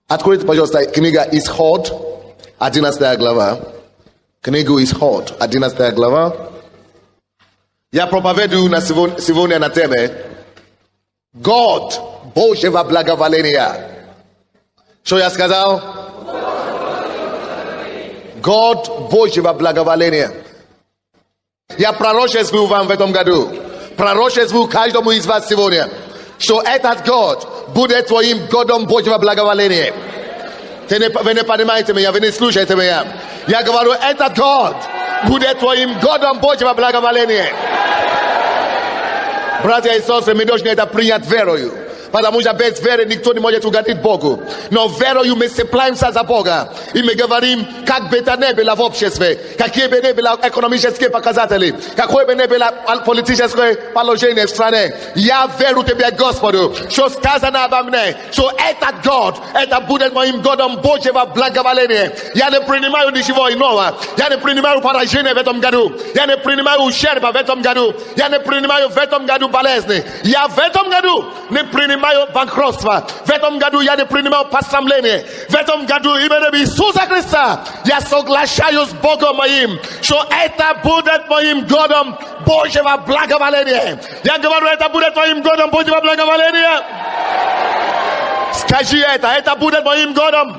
Откройте, пожалуйста, книга Исход, 11 глава. Книгу Исход, 11 глава. Я проповедую сегодня на теме Год Божьего благоволения. Что я сказал? Год Божьего благоволения. Я пророчествую вам в этом году, пророчествую каждому из вас сегодня, что этот год будет твоим годом Божьего благоволения. Вы не понимаете меня, вы не слушаете меня. Я говорю, этот год будет твоим годом Божьего благоволения. Братья и сестры, мы должны это принять верою. Потому что без веры никто не может угодить Богу. Но верою мы цепляемся за Бога. И мы говорим, как бы это ни было в обществе, какие бы ни были экономические показатели, какое бы ни было политическое положение в стране. Я верю тебе, Господу, что сказано обо мне, что этот год, это будет моим годом Божьего благоволения. Я не принимаю ничего иного. Я не принимаю поражение в этом году. Я не принимаю ущерба в этом году. Я не принимаю в этом году болезни. Я в этом году не принимаю банкротство. В этом году я не принимаю посрамление. В этом году именем Иисуса Христа я соглашаюсь с Богом моим, что это будет моим годом Божьего благоволения. Я говорю, это будет моим годом Божьего благоволения. Скажи это будет моим годом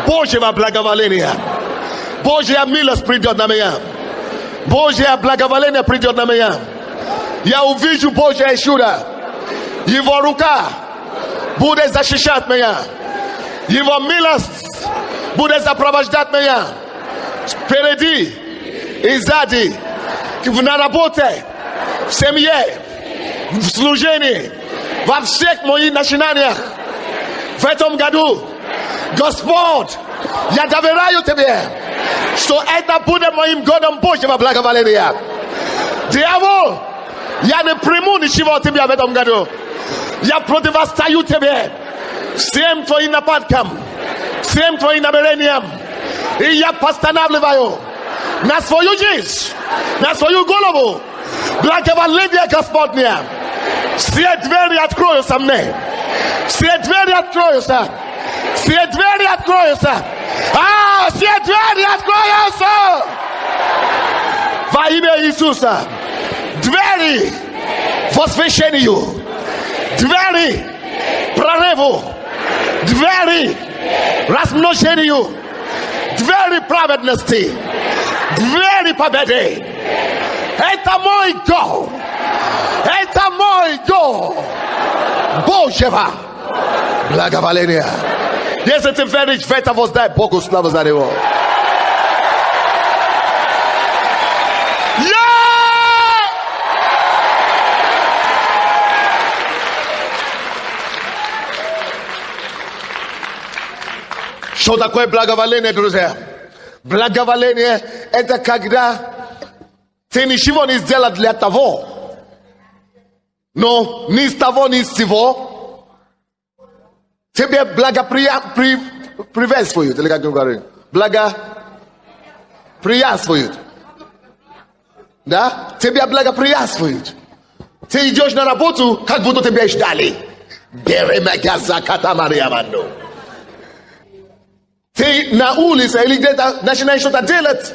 Божьего благоволения. Божья милость придет на меня. Божье благоволение придет на меня. Я увижу Божье чудо. Его рука будет защищать меня. Его милость будет сопровождать меня. Впереди и сзади. На работе, в семье, в служении, во всех моих начинаниях. В этом году, Господь, я доверяю тебе, что это будет моим годом Божьего благоволения. Дьявол, я не приму ничего от тебя в этом году. Я противостою тебе всем твоим нападкам, всем твоим намерениям. И я постанавливаю на свою жизнь, на свою голову благоволение Господне. Все двери откроются мне. Все двери откроются. Все двери откроются. Все двери откроются. Во имя Иисуса. Двери восхищению. Двери прорыву, двери размножению, двери праведности, двери победы. Это мой год. Это мой год Божьего благоволения. Если ты веришь в это, воздай Богу славу за него. Что такое благоволение, друзья? Благоволение – это когда ты ничего не сделал для того, но ни с того, ни с сего тебе приветствуют, или как говорю, благоприятствуют. Да? Тебя благоприятствуют. Ты идешь на работу, как будто тебя ждали. Ты на улице или где-то начинаешь что-то делать,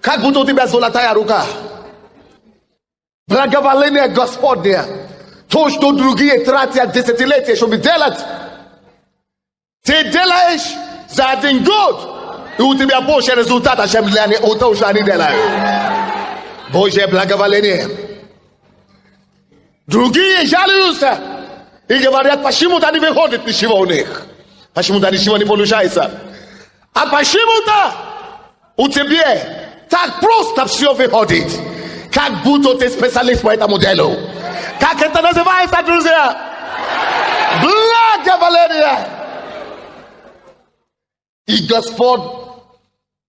как будто у тебя золотая рука. Благоволение Господне. То, что другие тратят десятилетия, чтобы делать, ты делаешь за один год, и у тебя больше результата, чем у того, что они делают. Божье благоволение. Другие жалуются и говорят, почему-то не выходит ничего у них. Почему-то ничего не получается. А почему-то у тебя так просто все выходит. Как будто ты специалист по этому делу. Как это называется, друзья? Благоволение. И Господь,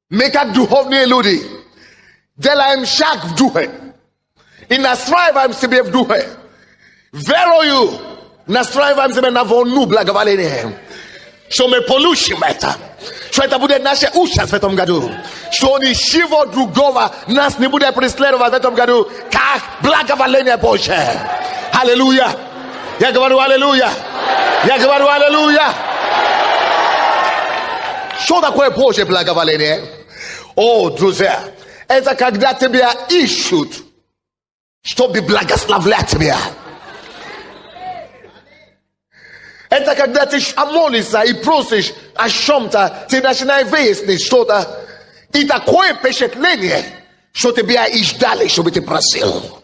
мы как духовные люди, делаем шаг в духе. И настраиваем себя в духе. Верою настраиваем себя на волну благоволения. Что мы получим это. Что это будет наше участь в этом году. Что ничего другого нас не будет преследовать в этом году, как благоволение Божие. Аллилуйя. Я говорю аллилуйя. Я говорю аллилуйя. Что такое Божье благоволение? О, друзья, это когда тебя ищут, чтобы благословлять тебя. Это когда ты молишься и просишь о чем-то, ты начинаешь выяснить что-то, и такое впечатление, что тебя и ждали, чтобы ты просил.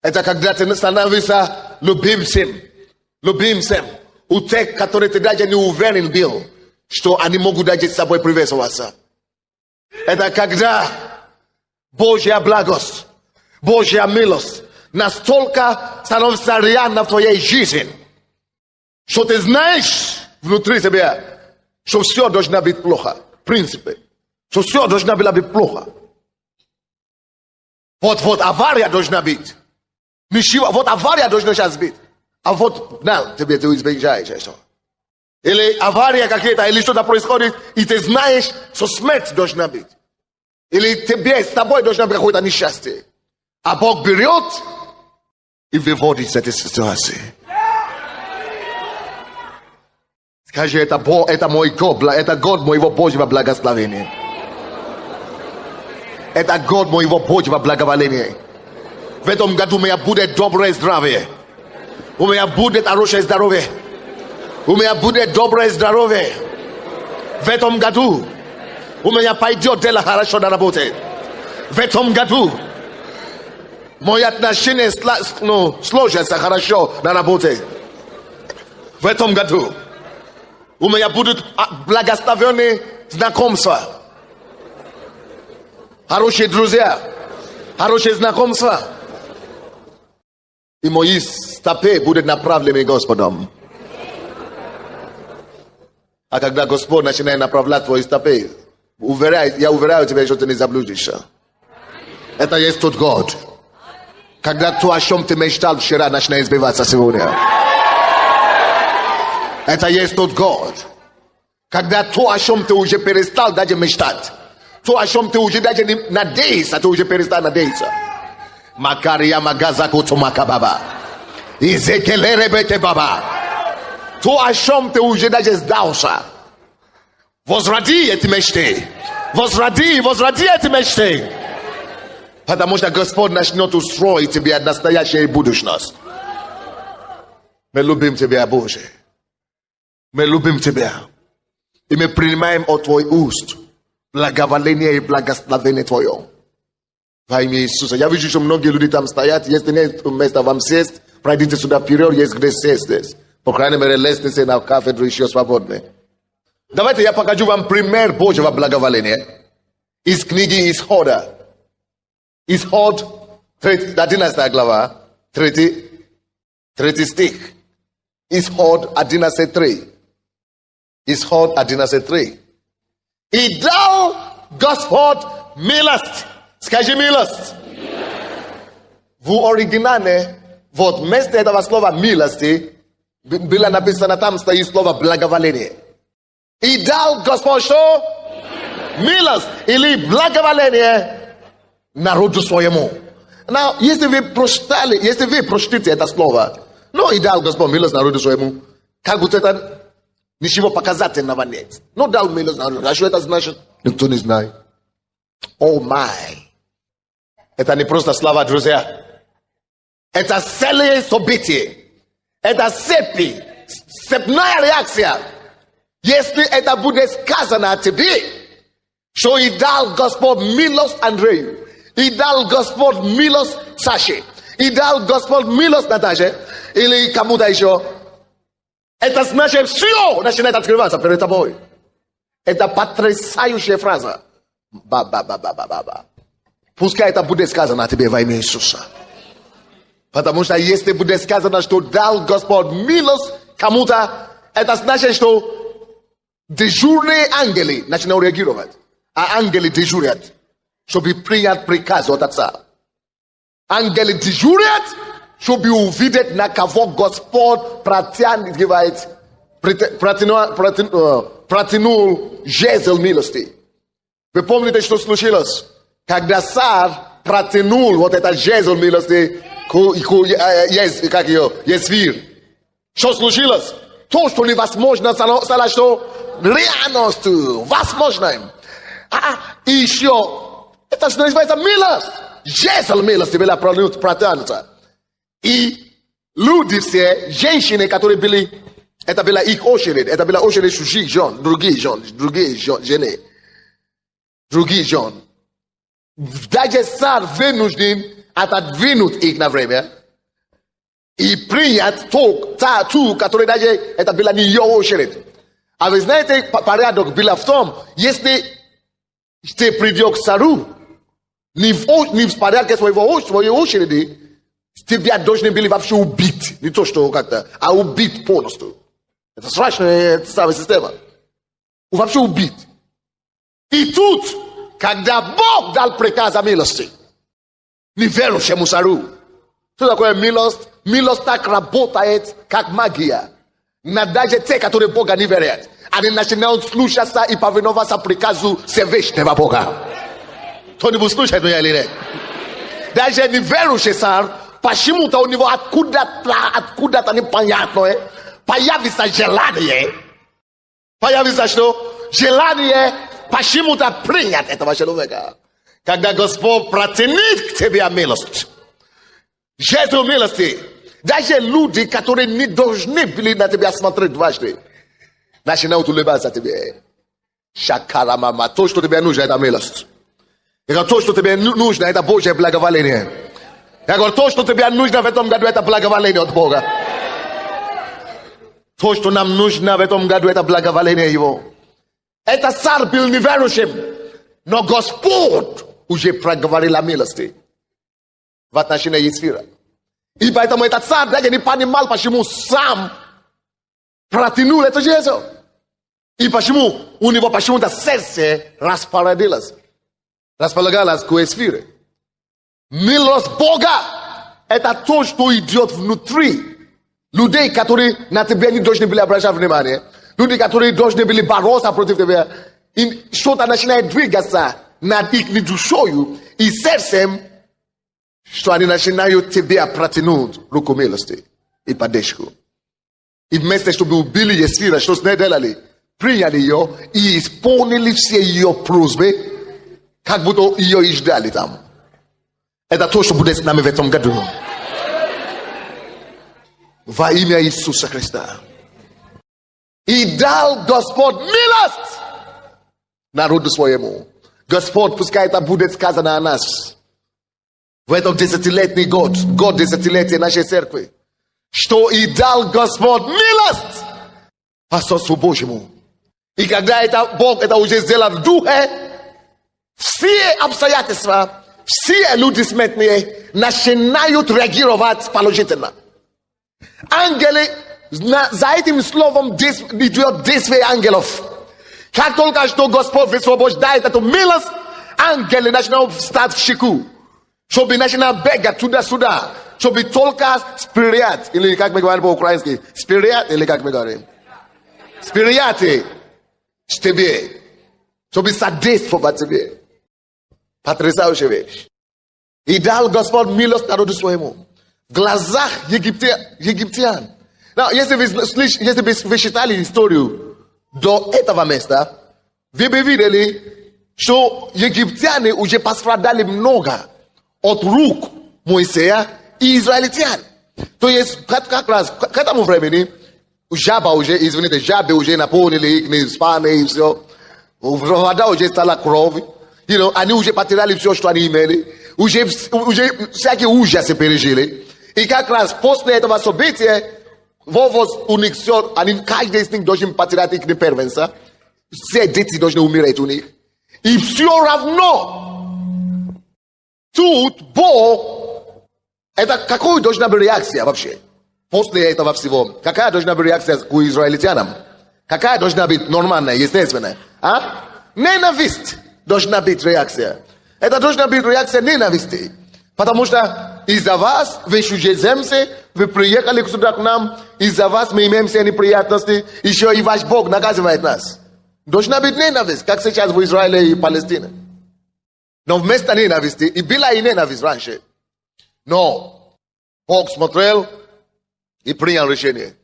Это когда ты становишься любимцем у тех, которые ты даже не уверен был, что они могут даже с собой приветствоваться. Это когда Божья благость, Божья милость настолько становится реально в твоей жизни, что ты знаешь внутри себя, что все должно быть плохо. В принципе, что все должно было быть плохо. Вот авария должна быть. Ничего, вот авария должна сейчас быть. А вот, тебе ты избегаешь что. Или авария какая-то, или что-то происходит, и ты знаешь, что смерть должна быть. Или с тобой должно быть какое-то несчастье. А Бог берет и выводит из этой ситуации. Скажи, это мой год, это год моего Божьего благословения. Это год моего Божьего благоволения. В этом году у меня будет доброе здравие. У меня будет хорошее здоровье. У меня будет доброе здоровье. В этом году у меня пойдет дело хорошо на работе. В этом году мои отношения сложатся хорошо на работе. В этом году у меня будут благословенные знакомства. Хорошие друзья. Хорошие знакомства. И мои стопы будут направлены Господом. А когда Господь начинает направлять твои стопы, я уверяю тебя, что ты не заблудишься. Это есть тот год, когда то, о чем ты мечтал вчера, начинает сбиваться сегодня. Это есть тот год, когда то, о чем ты уже перестал даже мечтать, то, о чем ты уже даже не надеешься, ты уже перестал надеяться. Макария магазаку тумакабаба. Изекелеребете баба. То, о чем ты уже даже сдался. Возроди эти мечты. Возроди эти мечты. Потому что Господь начнет устроить тебе настоящую будущность. Мы любим тебя, Боже. Мы любим тебя. И мы принимаем от твоих уст благоволение и благословение твое. Во имя Иисуса. Я вижу, что многие люди там стоят. Если нет места вам сесть, пройдите сюда вперед, есть где сесть здесь. По крайней мере, лестницы на кафедру еще свободны. Давайте я покажу вам пример Божьего благоволения из книги Исхода. Исход, 11 глава, 3 стих. Исход 11:3. Исход 11:3. И дал Господь милость. Скажи милость. В оригинале, вот вместо этого слова милости, было написано, там стоит слово благоволение. И дал Господь что? Милость или благоволение народу своему. Но если вы прочтите это слово, и дал Господь милость народу своему, как будто это ничего показательного нет. Дал милость народу. А что это значит? Никто не знает. О май. Это не просто слова, друзья. Это целое событие. Это цепная реакция. Если это будет сказано о тебе, что и дал Господь милость Андрею, и дал Господь милость Саше, и дал Господь милость Наташе, или кому-то еще, это значит, все начинает открываться перед тобой. Это потрясающая фраза. Ба-ба-ба-ба-ба-ба. Пускай это будет сказано о тебе во имя Иисуса. Потому что если будет сказано, что дал Господь милость кому-то, это значит, что дежурные ангелы начинают реагировать. А ангелы дежурят, чтобы принять приказ от Отца. Ангелы дежурят, чтобы увидеть, на кого Господь протянул жезл милости. Вы помните, что случилось? Когда царь протянул вот этот жезл милости к Есфир. Что случилось? To, što li vas možno sada što realnost, vas možno im. I еще, это же называется милость. Жезл милости была протянута. И люди все, женщины, которые были, это была их очередь, это была очередь чужих жен, другие жены. Даже царь вынужден отодвинуть их на время и принять ту, которая даже, это была не ее очередь. А вы знаете, порядок был в том, если ты придешь к царю, не в порядке своей очереди, тебя должны были вообще убить. Не то, что как-то, а убить полностью. Это страшная система. Вообще убить. И тут, когда Бог дал приказ о милости, неверующему царю, что такое милость? Милость так работает, как магия. На даже те, которые Бога не верят. Они начинают слушаться и повиноваться приказу Всевышнего Бога. Кто-нибудь слушает меня или нет? Даже неверующий царь, почему-то у него откуда-то непонятное появится желание. Появится что? Желание почему-то принять этого человека. Когда Господь протянет к тебе милость. Жезл милости. Даже люди, которые не должны были на тебя смотреть дважды, начинают улыбаться тебе. Шакарамама. То, что тебе нужно, это милость. Я говорю, то, что тебе нужно, это Божье благоволение. Я говорю, то, что тебе нужно в этом году, это благоволение от Бога. То, что нам нужно в этом году, это благоволение Его. Это царь был неверующим, но Господь уже проговорил о милости в отношении Есфира. И поэтому этот царь даже не понимал, почему сам протянул это жезл. И почему у него почему-то сердце располагалось к Есфире. Милость Бога – это то, что идет внутри людей, которые на тебя не должны были обращать внимание. Люди, которые должны были бороться против тебя. И что-то начинает двигаться над их душою и сердцем, что они начинают тебя протянуть руку милости и поддержку. И вместо, чтобы убили Есфира, что с ней делали? Приняли ее и исполнили все ее просьбы, как будто ее и ждали там. Это то, что будет с нами в этом году. Во имя Иисуса Христа. И дал Господь милость народу своему. Господь, пускай это будет сказано о нас. В этот десятилетний год, год десятилетия нашей церкви. Что и дал Господь милость Отцу Божьему. И когда это Бог это уже сделал в духе, все обстоятельства, все люди смертные начинают реагировать положительно. Ангелы, за этим словом идет действие ангелов. Как только что Господь высвобождает эту милость, ангелы начинают встать в щеку, чтобы начинать бегать туда-сюда, чтобы только спирият, или как мы говорим по-украински, спирият, или как мы говорим, спирияты с тебе, чтобы содействовать тебе. Потрясающая вещь. И дал Господь милость народу своему. В глазах египтян. Если вы считали историю до этого места, вы бы видели, что египтяне уже пострадали много от рук Моисея и израильтян. То есть, как раз к этому времени, жабы уже наполнили их спаны и все. Вода уже стала кровь. Они уже потеряли все, что они имели. Уже всякие ужасы пережили. И как раз после этого события, у них все, каждый из них должен потерять их первенство. Все дети должны умереть у них. И все равно, тут Бог, это какой должна быть реакция вообще? После этого всего, какая должна быть реакция к израильтянам? Какая должна быть нормальная, естественная? Ненависть должна быть реакция. Это должна быть реакция ненависти. Потому что из-за вас, вы чужеземцы, вы приехали сюда к нам, из-за вас мы имеем все неприятности, еще и ваш Бог наказывает нас. Должна быть ненависть, как сейчас в Израиле и Палестине. Но вместо ненависти, и была и ненависть раньше. Но Бог смотрел и принял решение.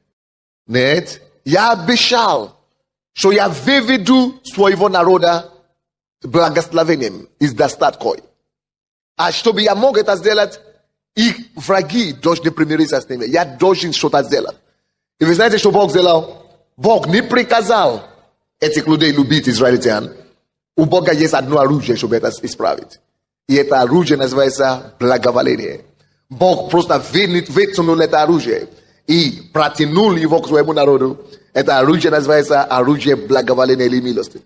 Нет, я обещал, что я выведу своего народа благословением из достаткой. А чтобы я мог это сделать, их враги должны примириться с ними. Я должен что-то сделать. И вы знаете, что Бог сделал? Бог не приказал этих людей любить израильтян. У Бога есть одно оружие, чтобы это исправить. И это оружие называется благоволение. Бог просто вытянул это оружие и протянул его к своему народу. Это оружие называется оружие благоволения или милости.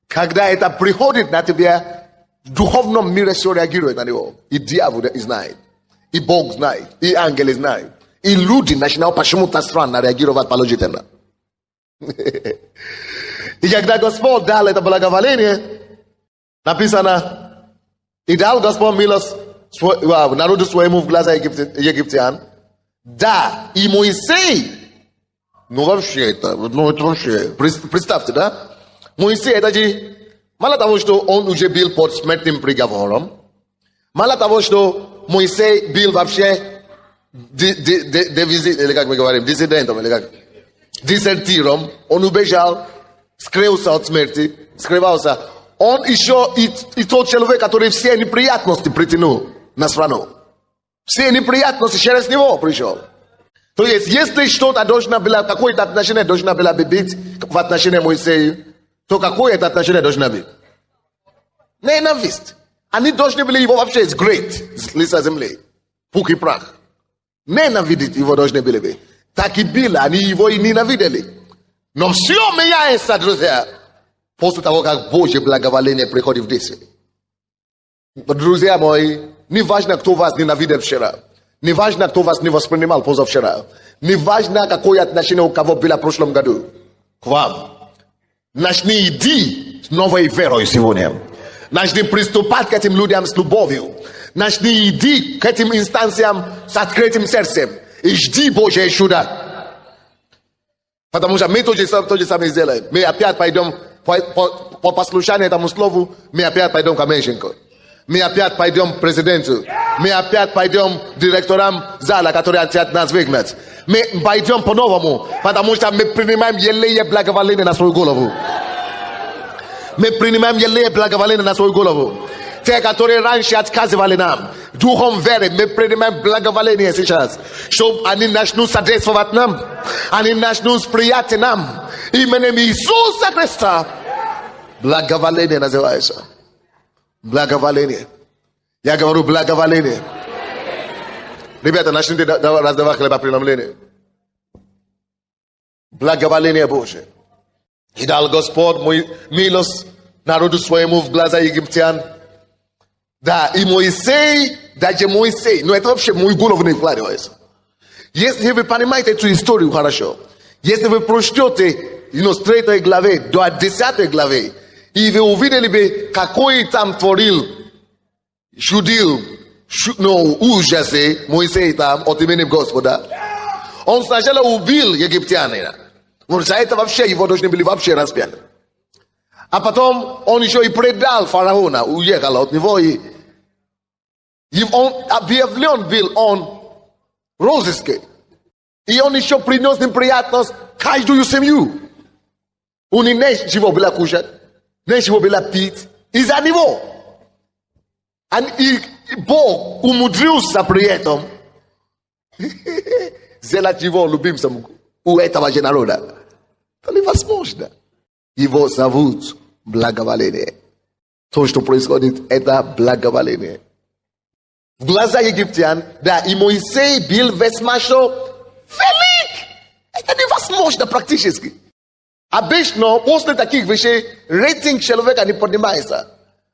Когда это приходит на тебя, в духовном мире все реагирует на него. И дьявол знает. И Бог знает. И ангелы знают. И люди начинают почему-то странно реагировать положительно. И когда Господь дал это благоволение, написано, и дал Господь милость народу своему в глаза египтян. Да, и Моисей, это вообще, представьте, да? Моисей, это же, мало того, что он уже был под смертным приговором, мало того, что Моисей был вообще или как мы говорим, диссидентом, или как, дезертиром, он убежал, скрылся от смерти, скрывался. Он еще и тот человек, который все неприятности притянул на страну. Все неприятности через него пришел. То есть, если что-то должно было, какое-то отношение должно было быть в отношении Моисея, то какое это отношение должно быть? Ненависть. Они должны были его вообще сгреть с лица земли. Пух и прах. Ненавидеть его должны были. Так и было, они его и ненавидели. Но все меняется, друзья, после того, как Божье благоволение приходит в действие. Друзья мои, не важно, кто вас ненавидел вчера. Не важно, кто вас не воспринимал позавчера. Не важно, какое отношение у кого было в прошлом году к вам. Начни иди с новой верой сегодня. Начни приступать к этим людям с любовью. Начни иди к этим инстанциям с открытым сердцем. И жди Божье чудо. Потому что мы то же самое сделаем. Мы опять пойдем по послушанию этому слову. Мы опять пойдем к Аменщику. Мы опять пойдем к президенту. Мы опять пойдем к директорам зала, которые хотят нас выгнать. Мы пойдем по-новому. Потому что мы принимаем елея благоволение на свою голову. Мы принимаем елея благоволение на свою голову. Те, которые раньше отказывали нам духом веры, мы принимаем благоволение сейчас, чтобы они начнут содействовать нам, они начнут сприять нам. Именем Иисуса Христа благоволение называется. Благоволение. Я говорю благоволение. Ребята, начните раздавать хлебопреломление. Благоволение Божие. И дал Господь милость народу своему в глаза египтян. Да, и Моисей, даже Моисей, но это вообще мой голову не вкладывается. Если вы понимаете эту историю хорошо, если вы прочтете с 3 главы до 10 главы, и вы увидели бы, какой там творил, чудил, ужасы Моисей там от имени Господа. Он сначала убил египтянина. Вот за это вообще его должны были вообще распять. А потом он еще и предал фараона, уехал от него, и он объявлен был он розыске. И он еще принес неприятность каждую семью. У них нечего было кушать, нечего было пить из-за него. И Бог умудрился при этом сделать его любимцем у этого же народа. Это невозможно. Его зовут благоволение. То, что происходит, это благоволение. В глаза египтян, да, и Моисей был весьма велик. Это невозможно практически. Обычно после таких вещей рейтинг человека не поднимается.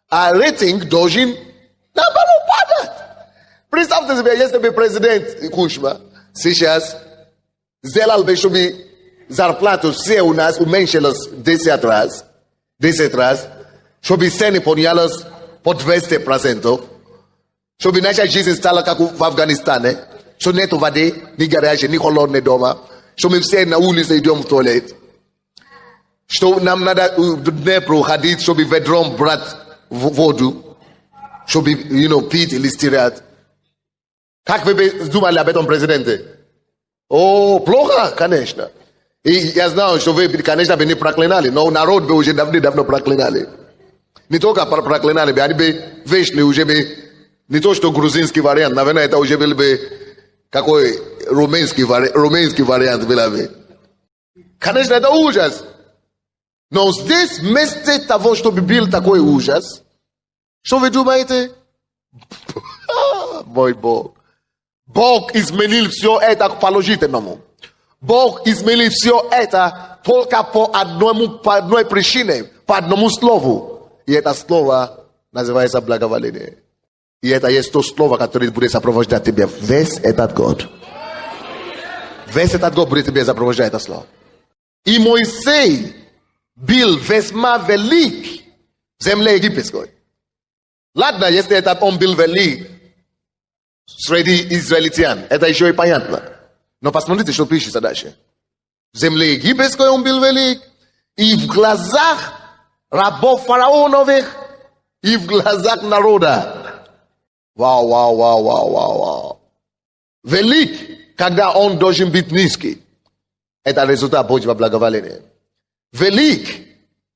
А рейтинг должен наоборот падать. Представьте себе, если бы президент Кучма сейчас сделал бы, чтобы зарплату все у нас уменьшилась 10 раз, чтобы цены поднялись по 200%, чтобы наша жизнь стала как в Афганистане, что нет воды, ни гаражи, ни холодные дома, чтобы все на улице идем в туалет, что нам надо Днепру ходить, чтобы ведром брать воду, чтобы, пить или стирать. Как вы думали об этом президенте? О, плохо, конечно. И я знаю, что вы, конечно, бы не проклинали, но народ бы уже давно проклинали. Не только проклинали бы, они бы вышли уже бы, не то что грузинский вариант, наверное, это уже был бы какой румынский вариант был бы. Конечно, это ужас. Но здесь вместо того, чтобы был такой ужас, что вы думаете? Мой Бог. Бог изменил все это к положительному. Бог изменил все это только по одной причине, по одному слову. И это слово называется благоволение. И это есть то слово, которое будет сопровождать тебя весь этот год. Весь этот год будет тебя сопровождать это слово. И Моисей был весьма велик в земле египетской. Ладно, если этот он был велик среди израильтян, это еще и понятно. Но посмотрите, что пишется дальше. В земле египетской он был велик, и в глазах рабов фараоновых, и в глазах народа. Вау. Велик, когда он должен быть низкий. Это результат Божьего благоволения. Велик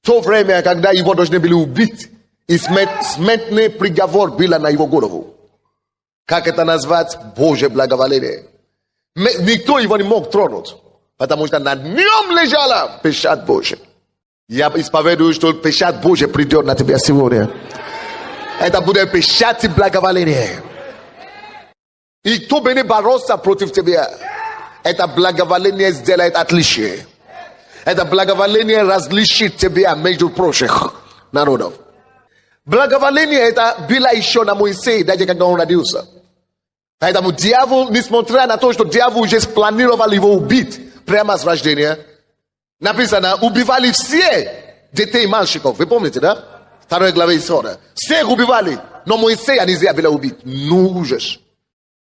в то время, когда его должны были убить, и смертный приговор был на его голову. Как это назвать? Божье благоволение. Никто его не мог тронуть, потому что над нем лежала печать Божья. Я исповедую, что печать Божья придет на тебя сегодня. Это будет печать благоволения. И кто бы не боролся против тебя, это благоволение сделает отличие. Это благоволение различит тебя между прочих народов. Благоволение это было еще на Моисее, даже когда он родился. Поэтому дьявол, несмотря на то, что дьявол уже спланировал его убить прямо с рождения, написано, убивали все детей мальчиков. Вы помните, да? 2 главе Исхода. Всех убивали, но Моисея нельзя было убить. Ну ужас.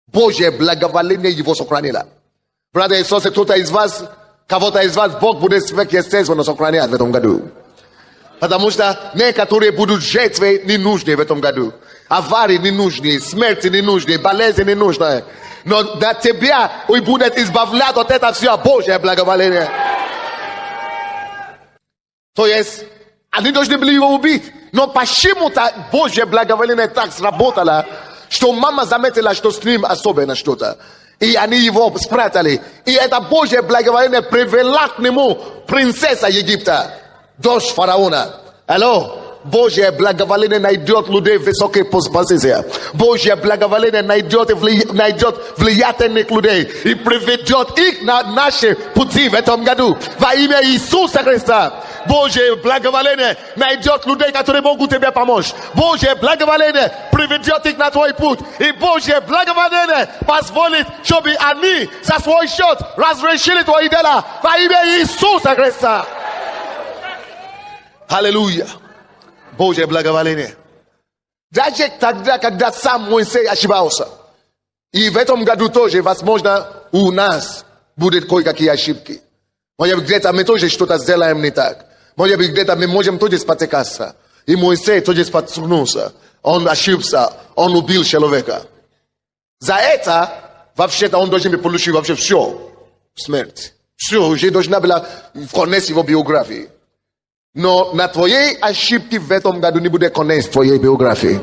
Божье благоволение его сохранило. Брат Иисус, кто-то из вас, кого-то из вас Бог будет сверхъестественно сохранять в этом году. Потому что некоторые будут жертвы не нужны в этом году. Аварии не нужны, смерти не нужны, болезни не нужны. Но для тебя он будет избавлять от этого все Божье благоволение. То есть, они должны были его убить. Но почему-то Божье благоволение так сработало, что мама заметила, что с ним особенно что-то. И они его спрятали. И это Божье благоволение привела к нему принцесса Египта, дочь фараона. Алло? Божье благоволение найдет людей в высокой позиции. Божье благоволение найдет влиятельных людей и приведет их на наши пути в этом году. Во имя Иисуса Христа. Божье благоволение найдет людей, которые могут тебе помочь. Божье благоволение приведет их на твой путь. И Божье благоволение позволит, чтобы они за свой счет разрешили твои дела. Во имя Иисуса Христа. Аллилуйя. Божье благоволение. Даже тогда, когда сам Моисей ошибался. И в этом году тоже, возможно, у нас будут кое-какие ошибки. Может быть, где-то мы тоже что-то сделаем не так. Может быть, где-то мы можем тоже спотыкаться. И Моисей тоже споткнулся. Он ошибся. Он убил человека. За это, вообще-то, он должен получить вообще все. Смерть. Все, уже должна была конец его биографии. Но на твоей ошибке в этом году не будет конец твоей биографии.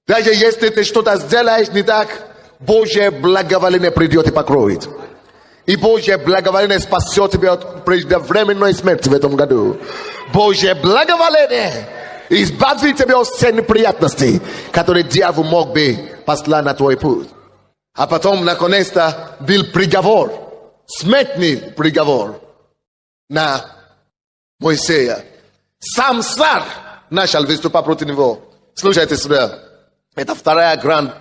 Даже если ты что-то сделаешь не так, Божье благоволение придет и покроет. И Божье благоволение спасет тебя от преждевременной смерти в этом году. Божье благоволение избавит тебя от всех неприятностей, которые дьявол мог бы послать на твой путь. А потом, наконец-то, был приговор, смертный приговор на Моисея. Сам царь начал выступать против него. Слушайте сюда. Это вторая грань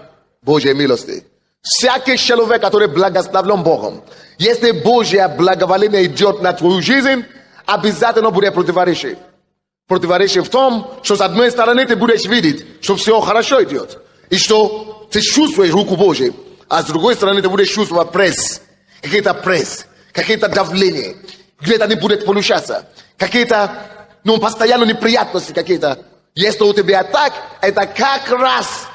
Божьей милости. Всякий человек, который благословлен Богом, если Божье благоволение идет на твою жизнь, обязательно будет противоречие. Противоречие в том, что с одной стороны ты будешь видеть, что все хорошо идет, и что ты чувствуешь руку Божью, а с другой стороны ты будешь чувствовать пресс, какие-то давления, где-то не будет получаться. Какие-то, постоянно неприятности какие-то. Если у тебя так, это как раз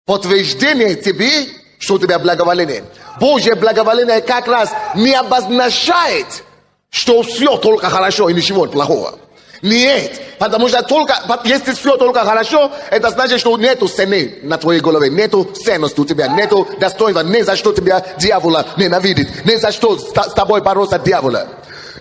подтверждение тебе, что у тебя благоволение. Божье благоволение как раз не обозначает, что все только хорошо и ничего плохого. Нет, потому что только, если все только хорошо, это значит, что нету цены на твоей голове, нету ценности у тебя, нету достоинства, не за что тебя дьявола ненавидит, не за что с тобой бороться дьявола.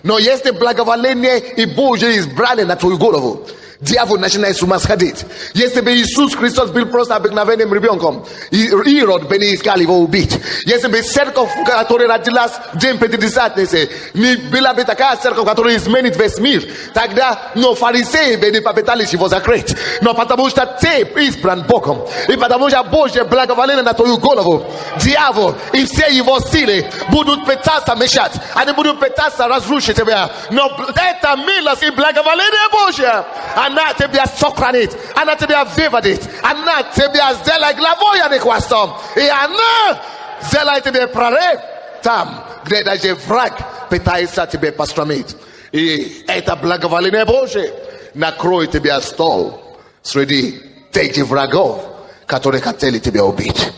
Но если благоволение и Божье избрали на твою голову, дьявол начинает с ума сходить. Если бы Иисус Христос был просто обыкновенным ребенком, Ирод бы не искал его убить. Если бы церковь, которая родилась в день Пятидесятницы, не была бы такая церковь, которая изменит весь мир, тогда, фарисеи бы не попытались его закрыть. Но потому что ты избран Богом, и потому что Божье благоволение на твою голову, дьявол и все его силы будут пытаться мешать. Они будут пытаться разрушить тебя. Но это милость и благоволение Божье, она тебя сохранит, она тебя выводит, она тебя сделает главой, а не хвостом. И она сделает тебе прорыв там, где даже враг пытается тебя посрамить. И это благоволение Божие накроет тебя стол среди тех врагов, которые хотели тебя убить.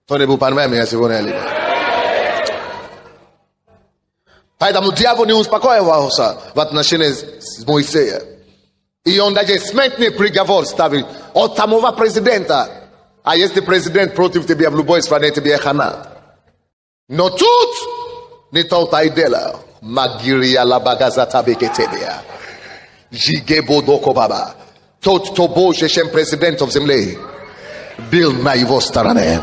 Кто-нибудь понимает меня сегодня, либо? Поэтому дьявол не успокоился в отношении с Моисеем. И он даже смертный приговор ставит от самого президента. А если президент против тебя в любой стране, тебе хана. Но тут не то-то и дело. Магирия лабагазата бекетебия. Жигебодоко баба. Тот, кто больше, чем президентом земли, был на его стороне.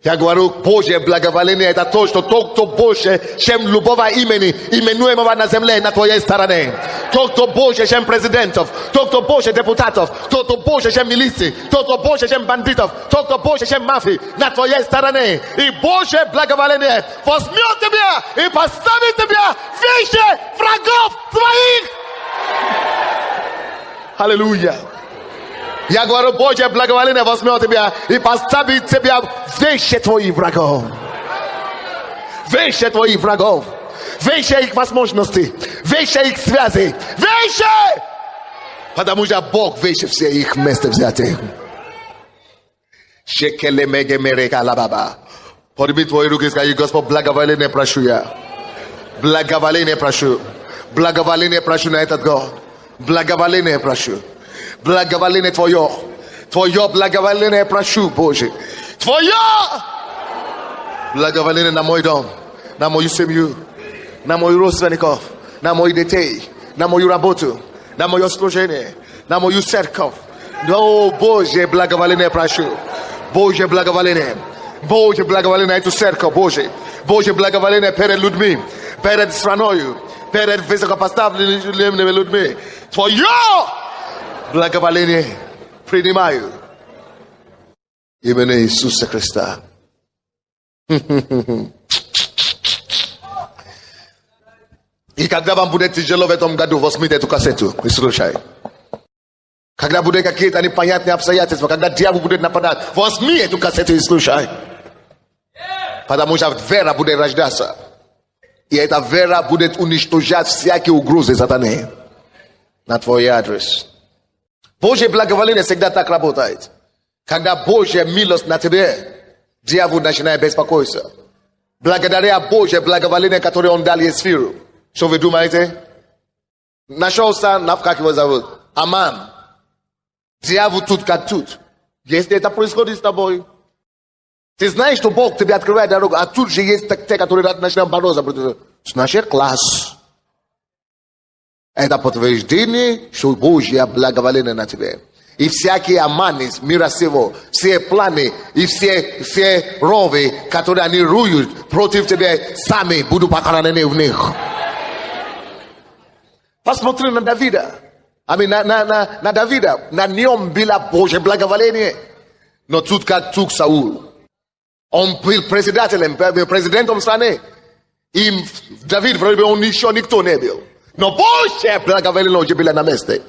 Я говорю, Божье благоволение это то, что тот, кто больше, чем любого имени, именуемого на земле, на твоей стороне. Тот, кто больше, чем президентов, тот, кто больше депутатов, тот, кто больше, чем милиции, тот, кто больше, чем бандитов, тот, кто больше, чем мафии, на твоей стороне. И Божье благоволение возьмет тебя и поставит тебя выше врагов твоих. Аллилуйя. Я говорю, Божье благоволение возьмет тебя и поставит тебя выше твоих врагов. Выше твоих врагов. Выше их возможностей. Выше их связей. Выше! Потому что Бог выше всех их вместе взятых. Подними твои руки и скажи, Господь, благоволение прошу я. Благоволение прошу. Благоволение прошу на этот год. Благоволение прошу. Благоволение Твое. Твое благоволение прошу, Боже. Твое благоволение на мой дом, на мою семью, на мою родственников, на моих детей, на мою работу, на мое служение, на мою церковь. О, Боже, благоволение прошу. Боже, благоволение. Боже, благоволение на эту церковь, Боже. Боже, благоволение перед людьми, перед страною, перед высокопоставленными людьми. Твое благоволение принимаю имени Иисуса Христа. И когда вам будет тяжело в этом году, возьмите эту кассету и слушай. Когда будут какие-то непонятные обстоятельства, когда дьявол будет нападать, возьми эту кассету и слушай. Потому что вера будет рождаться. И эта вера будет уничтожать всякие угрозы сатаны на твой адрес. Божье благоволение всегда так работает. Когда Божья милость на тебе, дьявол начинает беспокоиться. Благодаря Божье благоволение, которое он дал Есфиру. Что вы думаете? Нашелся, как его зовут? Аман. Дьявол тут как тут. Если это происходит с тобой, ты знаешь, что Бог тебе открывает дорогу, а тут же есть те, которые начинают бороться. Значит, класс. Это подтверждение, что Божье благоволение на тебе. И всякие аманы мира сего, все планы и все ровы, которые они руют против тебя, сами будут похоронены в них. Посмотри на Давида. На Давида. На нем было Божье благоволение. Но тут как тут Саул. Он был президентом страны. И Давид, он еще никто не был. Но Божье благоволение уже было на месте.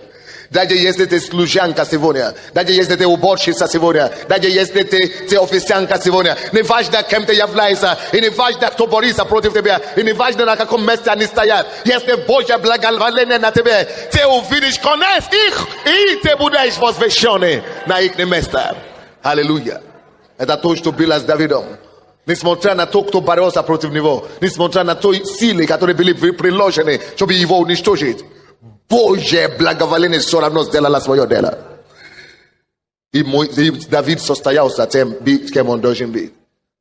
Даже если ты служанка сегодня, даже если ты уборщица сегодня, даже если ты официантка сегодня, не важно, кем ты являешься, и не важно, кто борется против тебя, и не важно, на каком месте они стоят. Если Божье благоволение на тебе, ты увидишь конец их, и ты будешь возвещенный на их место. Aleluia. Это то, что было с Давидом. Несмотря на то, кто боролся против него, несмотря на той силы, которые были приложены, чтобы его уничтожить, Божье благоволение все равно сделало свое дело. И Давид состоялся тем, кем он должен быть.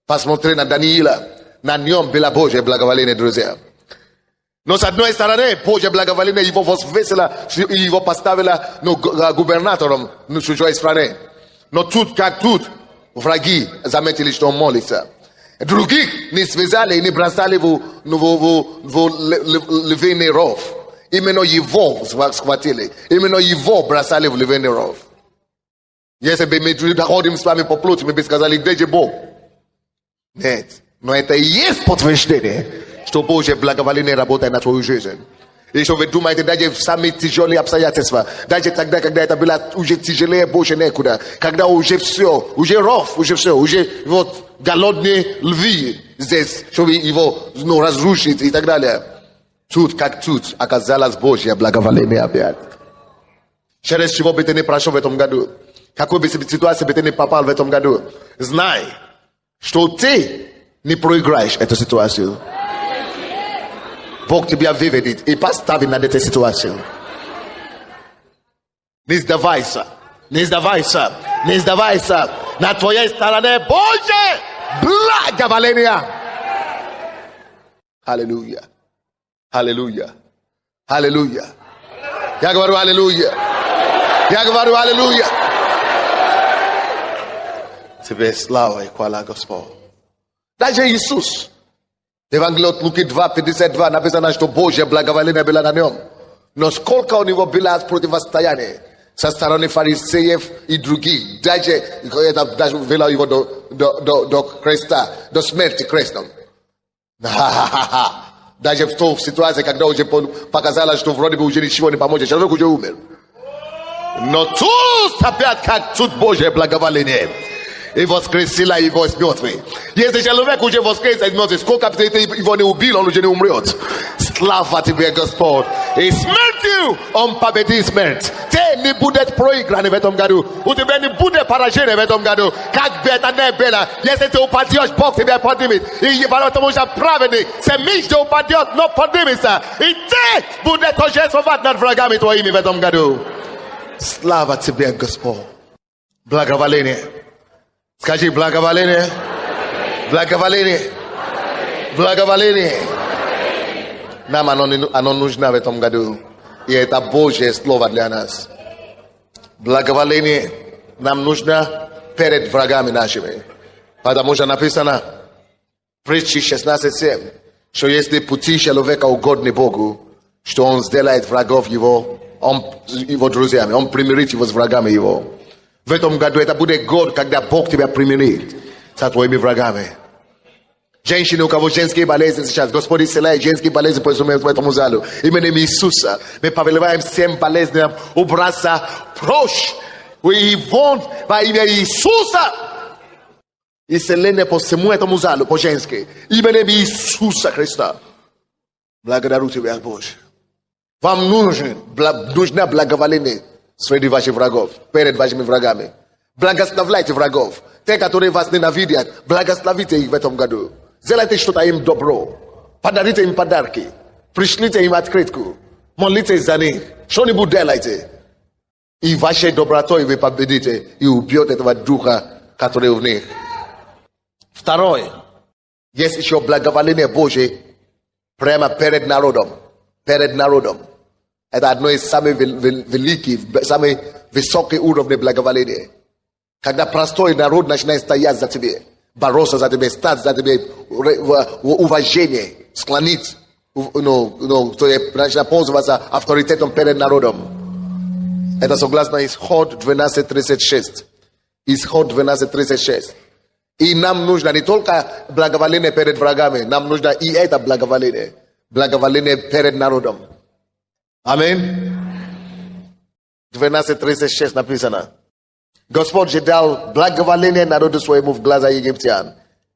Посмотри на Даниила. На нем было Божье благоволение, друзья. Но с одной стороны, Божье благоволение его возвысило и его поставило губернатором чужой страны. Но тут, как тут, враги заметили, что он молится. Других не связали и не бросали в львиный ров. Именно его схватили. Именно его бросали в львиный ров. Если бы мы ходим с вами по плоти, мы бы сказали, где же Бог? Нет. Но это и есть подтверждение, что Божье благоволение работает на твою жизнь. Если вы думаете, даже в самые тяжелые обстоятельства, даже тогда, когда это было уже тяжелее больше некуда, когда уже все, уже ров, уже все, уже вот голодные львы здесь, чтобы его разрушить и так далее. Тут, как тут, оказалось Божье благоволение опять. Через чего бы ты не прошел в этом году, какой бы ситуации бы ты не попал в этом году, знай, что ты не проиграешь эту ситуацию. Бог тебя выведет и поставит на эту ситуацию. Не сдавайся, не сдавайся, не сдавайся. На твоей стороне Божье благоволение. Аллилуйя, аллилуйя, аллилуйя. Я говорю аллилуйя. Я говорю аллилуйя. Тебе слава и хвала Господь. Даже Иисус. Евангелие от Луки 2:52 написано, что Божье благоволение было на нем. Но сколько у него было противостояние со стороны фарисеев и других. Даже это вело его до креста, до смерти крестом. Даже в той ситуации, когда уже показалось, что вроде бы уже ничего не поможет, человек уже умер. Но тут опять как тут Божье благоволение. И воскресила его из мертвых. Если человек уже воскрес из мертвых, сколько бы ты его не убил, он уже не умрет. Слава тебе, Господь. И смертью он победит смерть. Ты не будет проигран в этом году. У тебя не будет поражения в этом году. Как бы это ни было, если ты упадешь, Бог тебя поднимет. И потому что праведник, семьи упадет, но поднимется. И ты будешь торжествовать над врагами твоими в этом году. Слава тебе, Господь. Благоволение. Скажи благоволение. Благоволение. Благоволение. Нам оно нужно в этом году. И это Божье слово для нас. Благоволение нам нужно перед врагами нашими. Потому что написано в Притче 16:7, что если пути человека угодны Богу, что он сделает врагов его друзьями, он примирит его с врагами его. В этом году это будет год, когда Бог тебя примирит со твоими врагами. Женщины, у кого женские болезни сейчас, Господь исцеляет женские болезни по этому залу. Именем Иисуса мы повелеваем всем болезням убраться прочь. И вон во имя Иисуса исцеление по всему этому залу, по-женски. Именем Иисуса Христа. Благодарю тебя, Боже. Вам нужно благоволение среди ваших врагов, перед вашими врагами. Благословляйте врагов. Те, которые вас ненавидят, благословите их в этом году. Сделайте что-то им добро. Подарите им подарки. Пришлите им открытку. Молитесь за них. Что-нибудь делайте. И вашей добротой вы победите и убьете этого духа, который в них. Второе. Есть еще благоволение Божие прямо перед народом. Перед народом. Это одно из самых великих, самых высоких уровней благоволения. Когда простой народ начинает стоять за тебя, бороться за тебя, стать за тебя, уважение, склонить, начинает пользоваться авторитетом перед народом. Это согласно Исход 12:36. Исход 12:36. И нам нужно не только благоволение перед врагами, нам нужно и это благоволение. Благоволение перед народом. Аминь. 12:36 написано. Господь же дал благоволение народу своему в глаза египтян.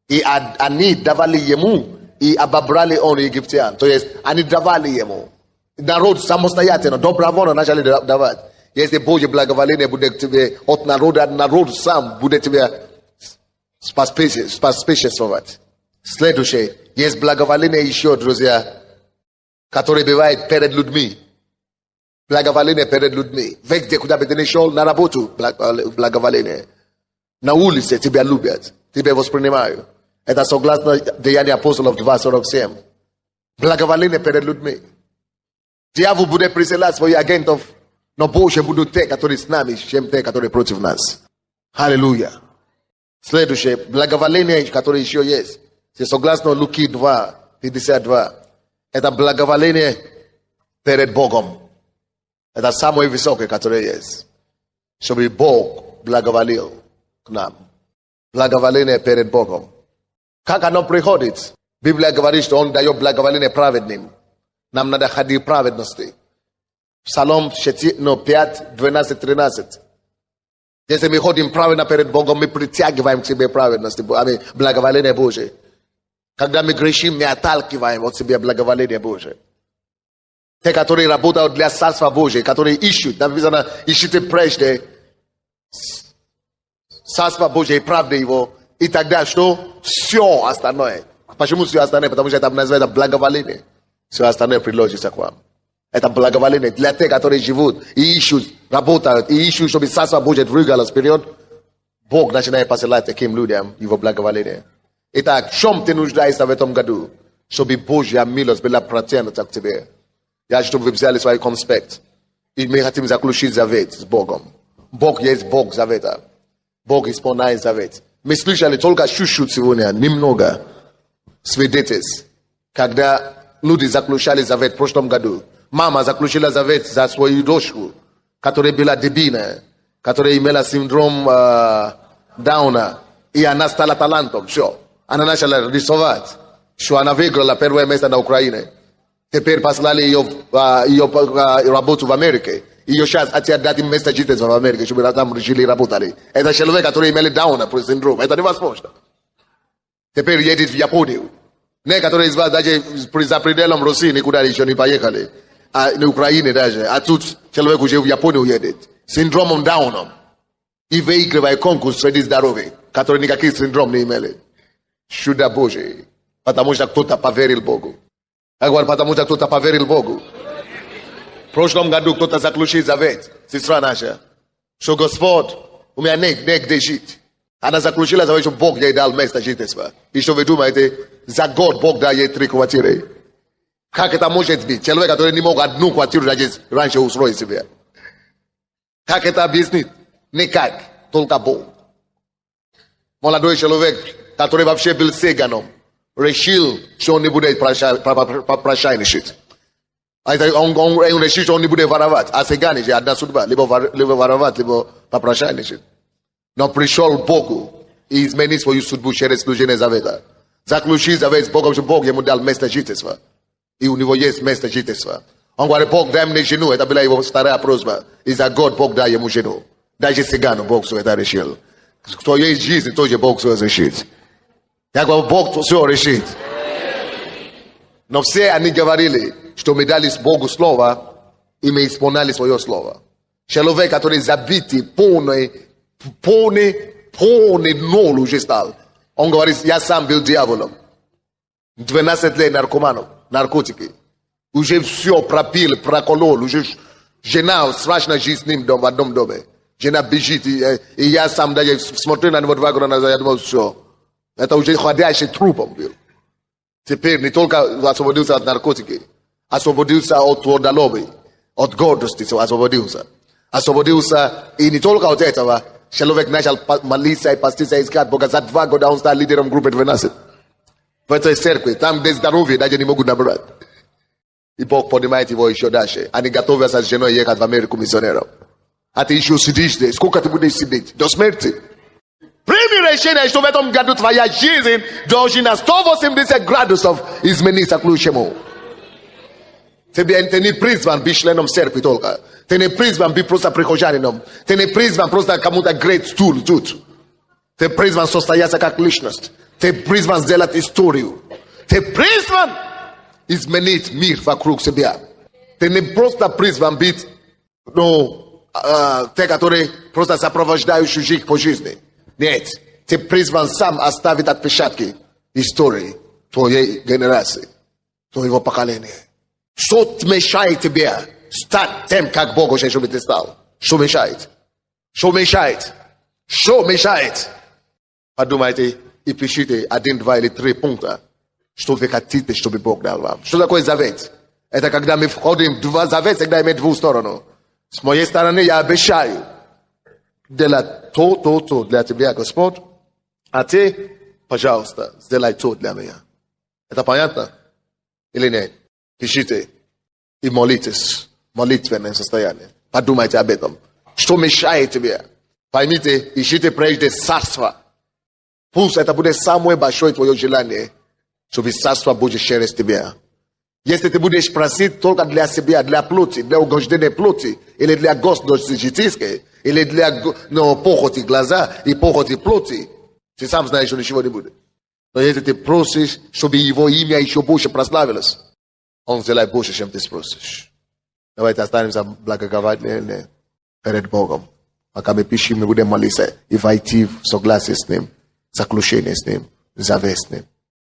И они давали ему, и обобрали он египтян. То есть они давали ему. Народ самостоятельно, добровольно начали давать. Jest Boże błogosławienie bude Ciebie od narod sam bude Ciebie споспешествовать. Следующее. Есть благоволение еще, друзья, которое бывает перед людьми. Благоволение перед людьми. Везде, куда бы ты ни шел, на работу благоволение. На улице тебя любят, тебя воспринимают. Это согласно Деяния апостолов 2:47. Благоволение перед людьми. Дьявол будет присылать своих агентов, но больше будут те, которые с нами, чем те, которые против нас. Аллилуйя. Следующее. Благоволение, которое еще есть. Согласно Луки 2:52. Это благоволение перед Богом. Это самое высокое, которое есть. Чтобы Бог благоволил к нам. Благоволение перед Богом. Как оно приходит? Библия говорит, что Он дает благоволение праведным. Нам надо ходить в праведности. Псалом 5, 12, 13. Если мы ходим праведно перед Богом, мы притягиваем к себе праведность, благоволение Божие. Когда мы грешим, мы отталкиваем от себя благоволение Божие. Те, которые работают для Царства Божия, которые ищут, написано, ищите прежде Царство Божие и правды Его, и тогда что? Все остальное. Почему все остальное? Потому что это называется благоволение. Все остальное приложится к вам. Это благоволение для тех, которые живут и ищут, работают, и ищут, чтобы Царство Божие двигалось вперед. Бог начинает посылать таким людям Его благоволение. Итак, в чем ты нуждаешься в этом году? Чтобы Божья милость была протянута к тебе. Я хочу, чтобы вы взяли свой конспект. И мы хотим заключить завет с Богом. Бог есть Бог завета. Бог исполняет завет. Мы слышали только чуть-чуть сегодня, немного свидетельств, когда люди заключали завет в прошлом году. Мама заключила завет за свою дочку, которая была дебильная, которая имела синдром Дауна, и она стала талантом. Все. Она начала рисовать, что она выиграла первое место на Украине. Теперь послали ее работу в Америке. Ее сейчас хотят дать им место жительства в Америке, чтобы там жили и работали. Это человек, который имели Дауна синдром. Это невозможно. Теперь едет в Японию. Некоторые из вас даже за пределом России никуда еще не поехали. А на Украине даже. А тут человек уже в Японию едет. С синдромом Дауном. И выигрывает конкурс среди здоровых, которые никаких синдром не имели. Чудо Божие. Потому что кто-то поверил Богу. Я говорю, потому что кто-то поверил Богу. В прошлом году кто-то заключил завет, сестра наша, что Господь, у меня негде жить. Она заключила завет, что Бог ей дал место жительства. И что вы думаете, за год Бог дал ей 3 квартиры. Как это может быть? Человек, который не мог одну квартиру раньше устроить себе. Как это объяснить? Никак, только Бог. Молодой человек, который вообще был цыганом, решил, что он не будет прощальничать. Он решил, что он не будет воровать. А цыгане же одна судьба. Либо воровать, либо попрошайничать. Но пришел к Богу и изменил свою судьбу через служение завета. Заключил завет с Богом, что Бог ему дал место жительства. И у него есть место жительства. Он говорит, Бог, дай мне жену. Это была его старая просьба. И за год Бог дай ему жену. Даже цыгану Бог все это решил. В твоей жизни тоже Бог все решит. Я говорю, Бог все решит. Но все они говорили, что мы дали Богу слово, и мы исполняли свое слово. Человек, который забитый, полный ноль уже стал. Он говорит, я сам был дьяволом. 12 лет наркоманом, наркотики. Уже все пропил, проколол. Уже жена, страшная жизнь с ним в одном доме. Жена бежит, и я сам даже смотрел на него 2 года назад, я думал, все. Это уже ходящий трупом был. Теперь не только освободился от наркотики, освободился от трудолюбия, от гордости освободился. Освободился, и не только от этого, человек начал молиться и поститься, искать Бога. За 2 года он стал лидером группы 12. В этой церкви, там где здоровье даже не могут набрать. И Бог поднимает его еще дальше. Они готовятся с женой ехать в Америку миссионером. А ты еще сидишь здесь. Сколько ты будешь сидеть? До смерти. Прими решение, что в этом году твоя жизнь должна на 180 градусов измениться к лучшему. Ты не призван быть членом церкви только. Ты не призван быть просто прихожанином. Ты не призван просто кому-то греть стул тут. Ты призван состояться как личность. Ты призван сделать историю. Ты призван изменить мир вокруг себя. Ты не просто призван быть te которые просто сопровождающие их по жизни. Нет, ты призван сам оставить отпечатки истории твоей генерации, твоего поколения. Что мешает тебе стать тем, как Бог хочет, чтобы ты стал? Что мешает? Что мешает? Что мешает? Подумайте и пишите 1, 2 или 3 пункта, что вы хотите, чтобы Бог дал вам. Что такое завет? Это когда мы входим в завет, всегда имеет двух сторон. С моей стороны я обещаю делать то для тебя, Господь, а ты, пожалуйста, сделай то для меня. Это понятно? Или нет? Пишите и молитесь. Молитвенное состояние. Подумайте об этом. Что мешает тебе? Поймите, ищите прежде царство. Пусть это будет самое большое твое желание, чтобы царство Божье через тебя. Если ты будешь просить только для себя, для плоти, для угождения плоти, или для гордости житейской, или для похоти глаза и похоти плоти, ты сам знаешь, что ничего не будет. Но если ты просишь, чтобы его имя еще больше прославилось, он сделает больше, чем ты спросишь. Давайте останемся благоговать перед Богом. Пока мы пишем, мы будем молиться и войти в согласие с Ним, заключение с Ним, завет с Ним.